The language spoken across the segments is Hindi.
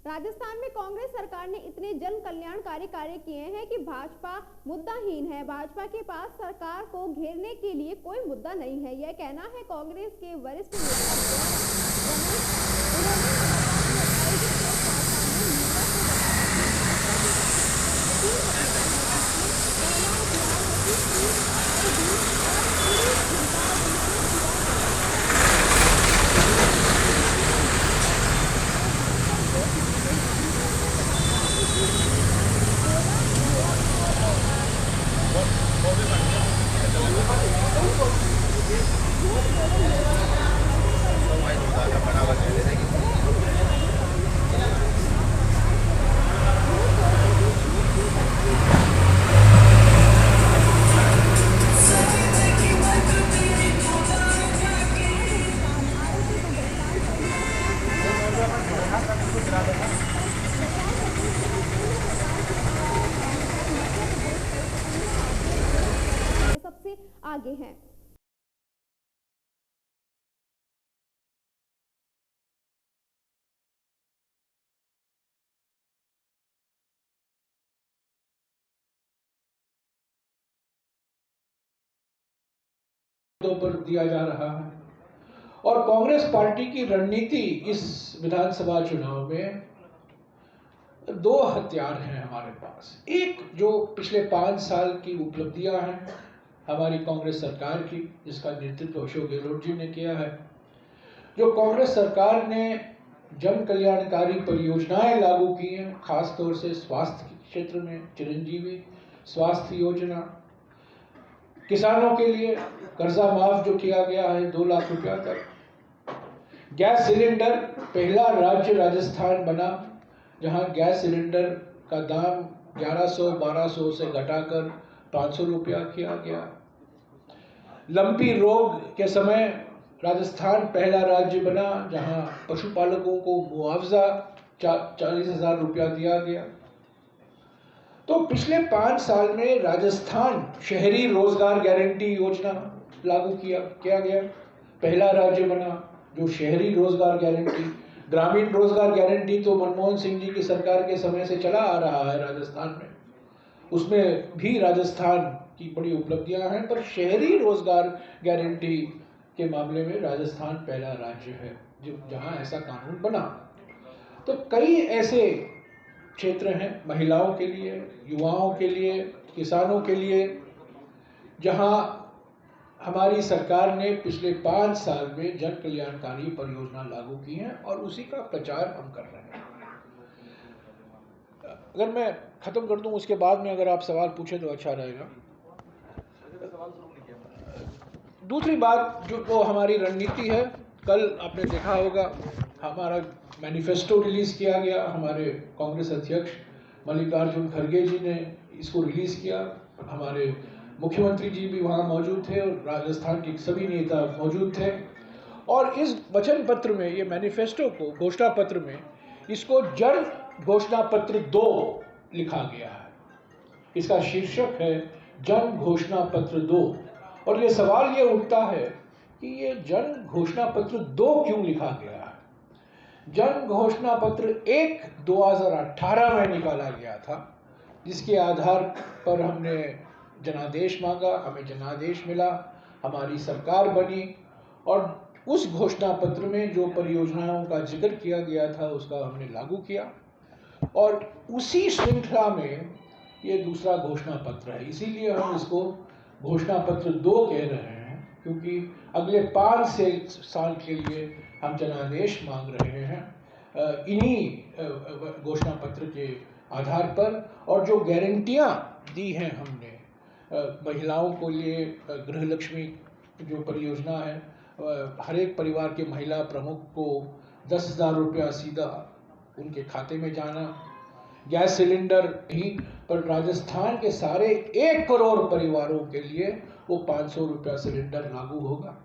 राजस्थान में कांग्रेस सरकार ने इतने जन कल्याणकारी कार्य किए हैं कि भाजपा मुद्दाहीन है। भाजपा के पास सरकार को घेरने के लिए कोई मुद्दा नहीं है, यह कहना है कांग्रेस के वरिष्ठ सबसे आगे हैं। पर दिया जा रहा है और कांग्रेस पार्टी की रणनीति इस विधानसभा चुनाव में दो हथियार हैं हमारे पास। एक जो पिछले 5 साल की उपलब्धियां हैं हमारी कांग्रेस सरकार की, जिसका नेतृत्व अशोक गहलोत जी ने किया है। जो कांग्रेस सरकार ने जन कल्याणकारी परियोजनाएं लागू की हैं, खासतौर से स्वास्थ्य के क्षेत्र में चिरंजीवी स्वास्थ्य योजना, किसानों के लिए कर्जा माफ जो किया गया है 2 लाख रुपया तक, गैस सिलेंडर पहला राज्य राजस्थान बना जहां गैस सिलेंडर का दाम 1100-1200 से घटाकर 500 रुपया किया गया। लंपी रोग के समय राजस्थान पहला राज्य बना जहां पशुपालकों को मुआवजा 40,000 रुपया दिया गया। तो पिछले 5 साल में राजस्थान शहरी रोजगार गारंटी योजना लागू किया गया, पहला राज्य बना जो शहरी रोजगार गारंटी। ग्रामीण रोजगार गारंटी तो मनमोहन सिंह जी की सरकार के समय से चला आ रहा है राजस्थान में, उसमें भी राजस्थान की बड़ी उपलब्धियां हैं, पर शहरी रोजगार गारंटी के मामले में राजस्थान पहला राज्य है जहां ऐसा कानून बना। तो कई ऐसे क्षेत्र हैं महिलाओं के लिए, युवाओं के लिए, किसानों के लिए, जहां हमारी सरकार ने पिछले 5 साल में जन कल्याणकारी परियोजना लागू की हैं और उसी का प्रचार हम कर रहे हैं। अगर मैं खत्म कर दूं उसके बाद में अगर आप सवाल पूछे तो अच्छा रहेगा। दूसरी बात जो वो हमारी रणनीति है, कल आपने देखा होगा हमारा मैनिफेस्टो रिलीज किया गया, हमारे कांग्रेस अध्यक्ष मल्लिकार्जुन खड़गे जी ने इसको रिलीज किया। हमारे मुख्यमंत्री जी भी वहाँ मौजूद थे और राजस्थान के सभी नेता मौजूद थे। और इस वचन पत्र में, ये मैनिफेस्टो को, घोषणा पत्र में, इसको जन घोषणा पत्र 2 लिखा गया है। इसका शीर्षक है जन घोषणा पत्र 2। और ये सवाल ये उठता है कि ये जन घोषणा पत्र 2 क्यों लिखा गया है। जन घोषणा पत्र 1 2018 में निकाला गया था, जिसके आधार पर हमने जनादेश मांगा, हमें जनादेश मिला, हमारी सरकार बनी और उस घोषणा पत्र में जो परियोजनाओं का जिक्र किया गया था उसका हमने लागू किया। और उसी श्रृंखला में ये दूसरा घोषणा पत्र है, इसीलिए हम इसको घोषणा पत्र 2 कह रहे हैं, क्योंकि अगले 5 साल के लिए हम जनादेश मांग रहे हैं इन्हीं घोषणा पत्र के आधार पर। और जो गारंटियां दी हैं हमने महिलाओं को लिए, गृह लक्ष्मी जो परियोजना है, हर एक परिवार के महिला प्रमुख को 10,000 रुपया सीधा उनके खाते में जाना, गैस सिलेंडर ही पर राजस्थान के सारे 1 करोड़ परिवारों के लिए वो 500 रुपया सिलेंडर लागू होगा।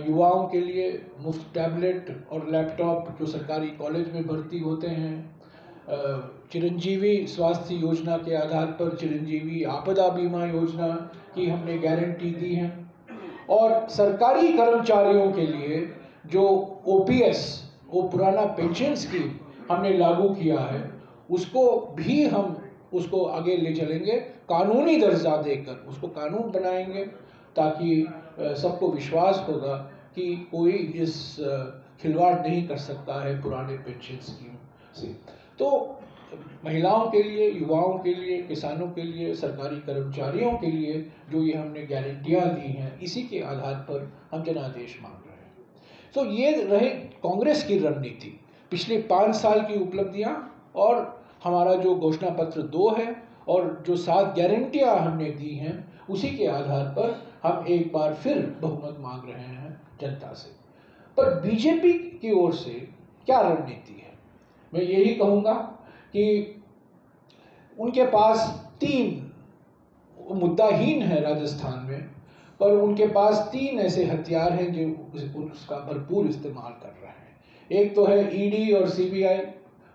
युवाओं के लिए मुफ्त टैबलेट और लैपटॉप जो सरकारी कॉलेज में भर्ती होते हैं, चिरंजीवी स्वास्थ्य योजना के आधार पर चिरंजीवी आपदा बीमा योजना की हमने गारंटी दी है। और सरकारी कर्मचारियों के लिए जो ओपीएस, वो पुराना पेंशन स्कीम, हमने लागू किया है उसको भी हम उसको आगे ले चलेंगे, कानूनी दर्जा देकर उसको कानून बनाएंगे, ताकि सबको विश्वास होगा कि कोई इस खिलवाड़ नहीं कर सकता है पुराने पेंशन स्कीम से। तो महिलाओं के लिए, युवाओं के लिए, किसानों के लिए, सरकारी कर्मचारियों के लिए जो ये हमने गारंटियां दी हैं, इसी के आधार पर हम जनादेश मांग रहे हैं। तो ये रहे कांग्रेस की रणनीति, पिछले 5 साल की उपलब्धियां और हमारा जो घोषणा पत्र 2 है और जो 7 गारंटियां हमने दी हैं, उसी के आधार पर हम एक बार फिर बहुमत मांग रहे हैं जनता से। पर बीजेपी की ओर से क्या रणनीति है? मैं यही कहूँगा कि उनके पास 3 मुद्दाहीन है राजस्थान में, पर उनके पास 3 ऐसे हथियार हैं जो उसका भरपूर इस्तेमाल कर रहे हैं। एक तो है ईडी और सीबीआई,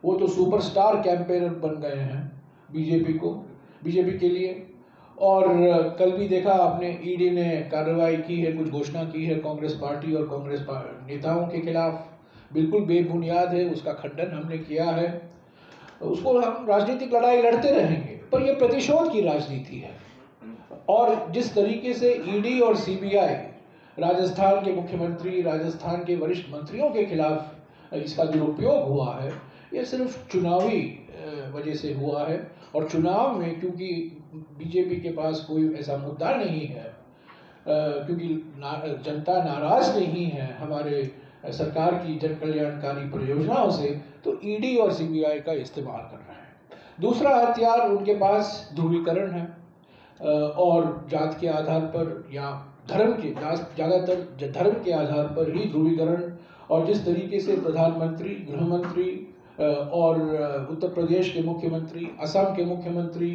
वो तो सुपरस्टार कैंपेनर बन गए हैं बीजेपी के लिए। और कल भी देखा आपने, ईडी ने कार्रवाई की है, कुछ घोषणा की है कांग्रेस पार्टी और कांग्रेस नेताओं के खिलाफ, बिल्कुल बेबुनियाद है, उसका खंडन हमने किया है। उसको हम राजनीतिक लड़ाई लड़ते रहेंगे, पर यह प्रतिशोध की राजनीति है। और जिस तरीके से ईडी और सीबीआई राजस्थान के मुख्यमंत्री, राजस्थान के वरिष्ठ मंत्रियों के खिलाफ इसका दुरुपयोग हुआ है, ये सिर्फ चुनावी वजह से हुआ है। और चुनाव में क्योंकि बीजेपी के पास कोई ऐसा मुद्दा नहीं है, क्योंकि जनता नाराज नहीं है हमारे सरकार की जन कल्याणकारी परियोजनाओं से, तो ईडी और सीबीआई का इस्तेमाल कर रहे हैं। दूसरा हथियार उनके पास ध्रुवीकरण है, और जात के आधार पर या धर्म के, ज़्यादातर धर्म के आधार पर ही ध्रुवीकरण। और जिस तरीके से प्रधानमंत्री, गृहमंत्री और उत्तर प्रदेश के मुख्यमंत्री, असम के मुख्यमंत्री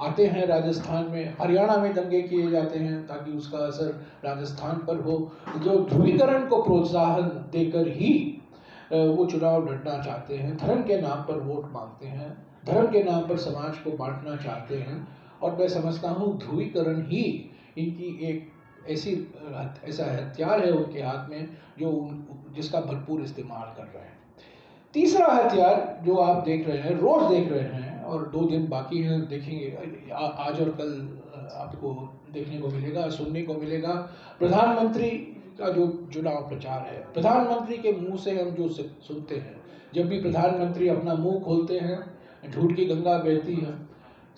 आते हैं राजस्थान में, हरियाणा में दंगे किए जाते हैं ताकि उसका असर राजस्थान पर हो, जो ध्रुवीकरण को प्रोत्साहन देकर ही वो चुनाव लड़ना चाहते हैं, धर्म के नाम पर वोट मांगते हैं, धर्म के नाम पर समाज को बांटना चाहते हैं। और मैं समझता हूँ ध्रुवीकरण ही इनकी एक ऐसा हथियार है उनके हाथ में जो जिसका भरपूर इस्तेमाल कर रहे हैं। तीसरा हथियार जो आप देख रहे हैं, रोज देख रहे हैं, और 2 दिन बाकी हैं, देखेंगे आज और कल आपको देखने को मिलेगा, सुनने को मिलेगा, प्रधानमंत्री का जो चुनाव प्रचार है। प्रधानमंत्री के मुंह से हम जो सुनते हैं, जब भी प्रधानमंत्री अपना मुंह खोलते हैं, झूठ की गंगा बहती है।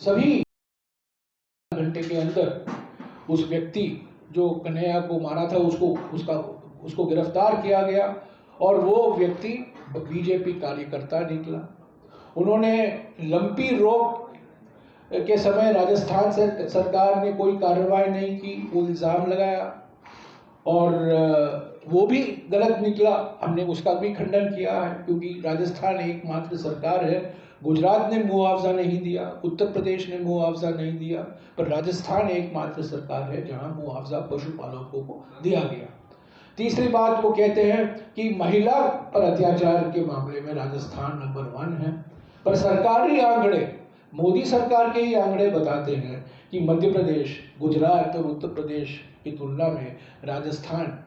सभी घंटे के अंदर उस व्यक्ति जो कन्हैया को मारा था उसको गिरफ्तार किया गया, और वो व्यक्ति बीजेपी कार्यकर्ता निकला। उन्होंने लंपी रोग के समय राजस्थान सरकार ने कोई कार्रवाई नहीं की, वो इल्ज़ाम लगाया, और वो भी गलत निकला। हमने उसका भी खंडन किया है, क्योंकि राजस्थान एकमात्र सरकार है, गुजरात ने मुआवजा नहीं दिया, उत्तर प्रदेश ने मुआवजा नहीं दिया, पर राजस्थान एकमात्र सरकार है जहां मुआवजा पशुपालकों को दिया गया। तीसरी बात, वो कहते हैं कि महिला पर अत्याचार के मामले में राजस्थान नंबर 1 है, पर सरकारी आंकड़े, मोदी सरकार के ही आंकड़े बताते हैं कि मध्य प्रदेश, गुजरात और उत्तर प्रदेश की तुलना में राजस्थान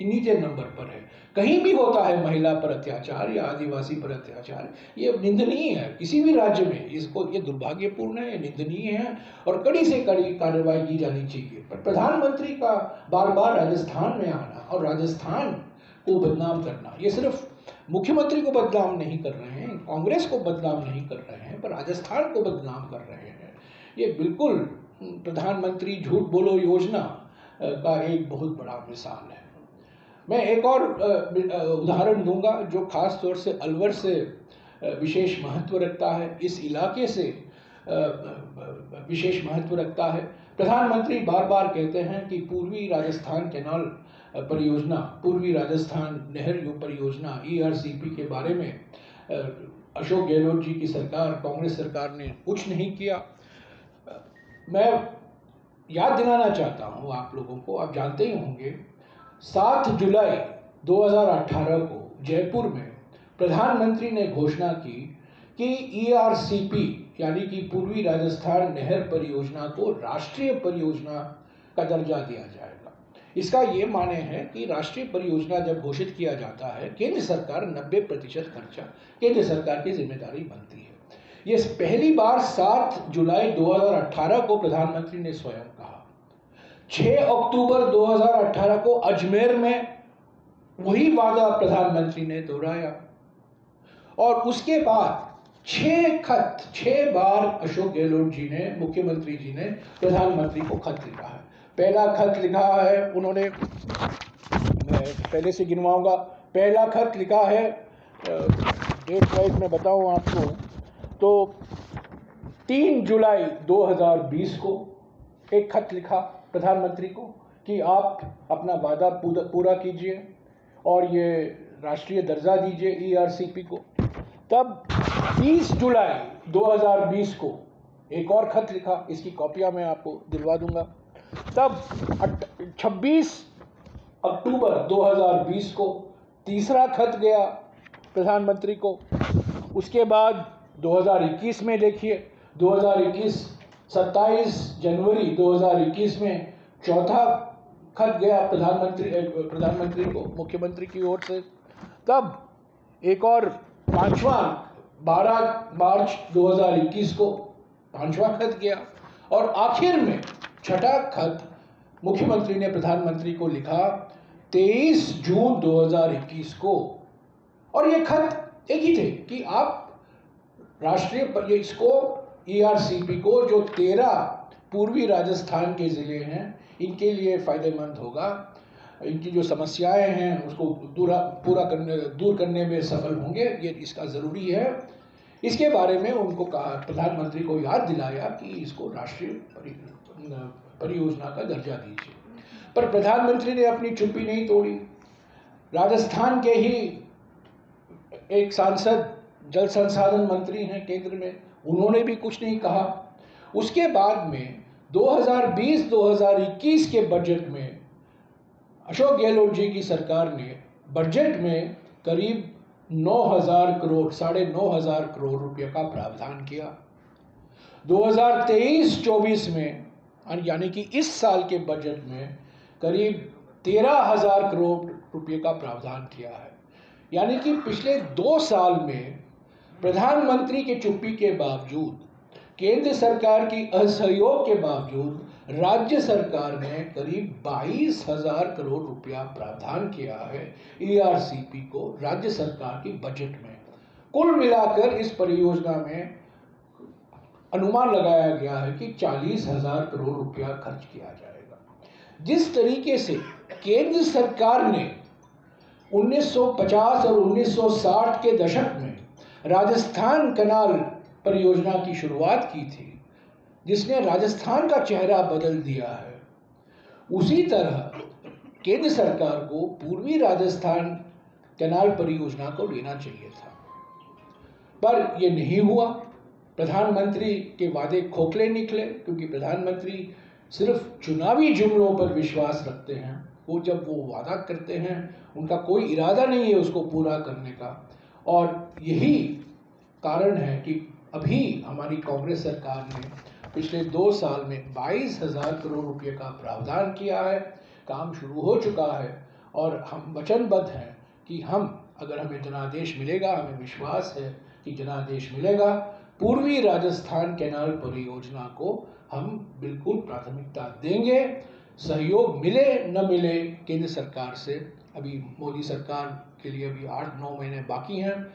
नीचे नंबर पर है। कहीं भी होता है महिला पर अत्याचार या आदिवासी पर अत्याचार, ये निंदनीय है किसी भी राज्य में, इसको ये दुर्भाग्यपूर्ण है, ये निंदनीय है, और कड़ी से कड़ी कार्रवाई की जानी चाहिए। पर प्रधानमंत्री का बार बार राजस्थान में आना और राजस्थान को बदनाम करना, ये सिर्फ मुख्यमंत्री को बदनाम नहीं कर रहे हैं, कांग्रेस को बदनाम नहीं कर रहे हैं, पर राजस्थान को बदनाम कर रहे हैं। ये बिल्कुल प्रधानमंत्री झूठ बोलो योजना का एक बहुत बड़ा मिसाल है। मैं एक और उदाहरण दूंगा जो खास तौर से अलवर से विशेष महत्व रखता है, इस इलाके से विशेष महत्व रखता है। प्रधानमंत्री बार बार कहते हैं कि पूर्वी राजस्थान कैनाल परियोजना, पूर्वी राजस्थान नहर परियोजना ERCP के बारे में अशोक गहलोत जी की सरकार, कांग्रेस सरकार ने कुछ नहीं किया। मैं याद दिलाना चाहता हूँ आप लोगों को, आप जानते ही होंगे, 7 जुलाई 2018 को जयपुर में प्रधानमंत्री ने घोषणा की कि ERCP यानी कि पूर्वी राजस्थान नहर परियोजना को राष्ट्रीय परियोजना का दर्जा दिया जाएगा। इसका ये माने है कि राष्ट्रीय परियोजना जब घोषित किया जाता है, केंद्र सरकार 90% खर्चा केंद्र सरकार की जिम्मेदारी बनती है। ये पहली बार 7 जुलाई 2018 को प्रधानमंत्री ने स्वयं कहा। 6 अक्टूबर 2018 को अजमेर में वही वादा प्रधानमंत्री ने दोहराया और उसके बाद 6 बार अशोक गहलोत जी ने, मुख्यमंत्री जी ने प्रधानमंत्री को खत लिखा है। पहला खत लिखा है उन्होंने, मैं पहले से गिनवाऊंगा, पहला खत लिखा है, डेट वाइज मैं बताऊं आपको, तो 3 जुलाई 2020 को एक खत लिखा प्रधानमंत्री को कि आप अपना वादा पूरा कीजिए और ये राष्ट्रीय दर्जा दीजिए ERCP को। तब 30 जुलाई 2020 को एक और खत लिखा, इसकी कॉपियां मैं आपको दिलवा दूंगा। तब 26 अक्टूबर 2020 को तीसरा खत गया प्रधानमंत्री को। उसके बाद 2021 में देखिए, 2021 27 जनवरी 2021 में चौथा खत गया प्रधानमंत्री को मुख्यमंत्री की ओर से। तब एक और पांचवा 12 मार्च 2021 को पांचवा खत गया और आखिर में छठा खत मुख्यमंत्री ने प्रधानमंत्री को लिखा 23 जून 2021 को। और ये खत एक ही थे कि आप राष्ट्रीय इसको ERCP को जो 13 पूर्वी राजस्थान के ज़िले हैं इनके लिए फ़ायदेमंद होगा, इनकी जो समस्याएं हैं उसको दूर करने में सफल होंगे, ये इसका ज़रूरी है। इसके बारे में उनको कहा, प्रधानमंत्री को याद दिलाया कि इसको राष्ट्रीय परियोजना का दर्जा दीजिए। पर प्रधानमंत्री ने अपनी चुप्पी नहीं तोड़ी। राजस्थान के ही एक सांसद, जल संसाधन मंत्री हैं केंद्र में, उन्होंने भी कुछ नहीं कहा। उसके बाद में 2020-2021 के बजट में अशोक गहलोत जी की सरकार ने बजट में करीब 9,000 करोड़, 9,500 करोड़ रुपए का प्रावधान किया। 2023-24 में यानी कि इस साल के बजट में करीब 13,000 करोड़ रुपए का प्रावधान किया है। यानी कि पिछले 2 साल में प्रधानमंत्री की चुप्पी के बावजूद, केंद्र सरकार की असहयोग के बावजूद राज्य सरकार ने करीब 22,000 करोड़ रुपया प्रावधान किया है ERCP को राज्य सरकार की बजट में। कुल मिलाकर इस परियोजना में अनुमान लगाया गया है कि 40,000 करोड़ रुपया खर्च किया जाएगा। जिस तरीके से केंद्र सरकार ने 1950 और 1960 के दशक में राजस्थान कनाल परियोजना की शुरुआत की थी, जिसने राजस्थान का चेहरा बदल दिया है, उसी तरह केंद्र सरकार को पूर्वी राजस्थान कनाल परियोजना को लेना चाहिए था, पर यह नहीं हुआ। प्रधानमंत्री के वादे खोखले निकले, क्योंकि प्रधानमंत्री सिर्फ चुनावी जुमलों पर विश्वास रखते हैं। वो जब वो वादा करते हैं उनका कोई इरादा नहीं है उसको पूरा करने का। और यही कारण है कि अभी हमारी कांग्रेस सरकार ने पिछले 2 साल में 22,000 करोड़ रुपए का प्रावधान किया है। काम शुरू हो चुका है और हम वचनबद्ध हैं कि हम, अगर हमें जनादेश मिलेगा, हमें विश्वास है कि जनादेश मिलेगा, पूर्वी राजस्थान कैनाल परियोजना को हम बिल्कुल प्राथमिकता देंगे। सहयोग मिले न मिले केंद्र सरकार से, अभी मोदी सरकार के लिए अभी 8-9 महीने बाकी हैं,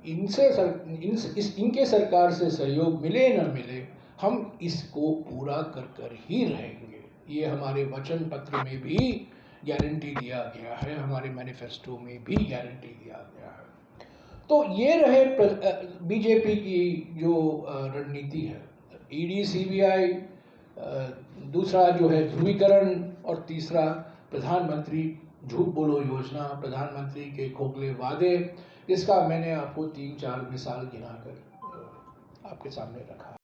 इनके सरकार से सहयोग मिले न मिले, हम इसको पूरा कर ही रहेंगे। ये हमारे वचन पत्र में भी गारंटी दिया गया है, हमारे मैनिफेस्टो में भी गारंटी दिया गया है। तो ये रहे बीजेपी की जो रणनीति है, ईडी सीबीआई, दूसरा जो है ध्रुवीकरण, और तीसरा प्रधानमंत्री झूठ बोलो योजना, प्रधानमंत्री के खोखले वादे। इसका मैंने आपको 3-4 मिसाल गिनाकर आपके सामने रखा।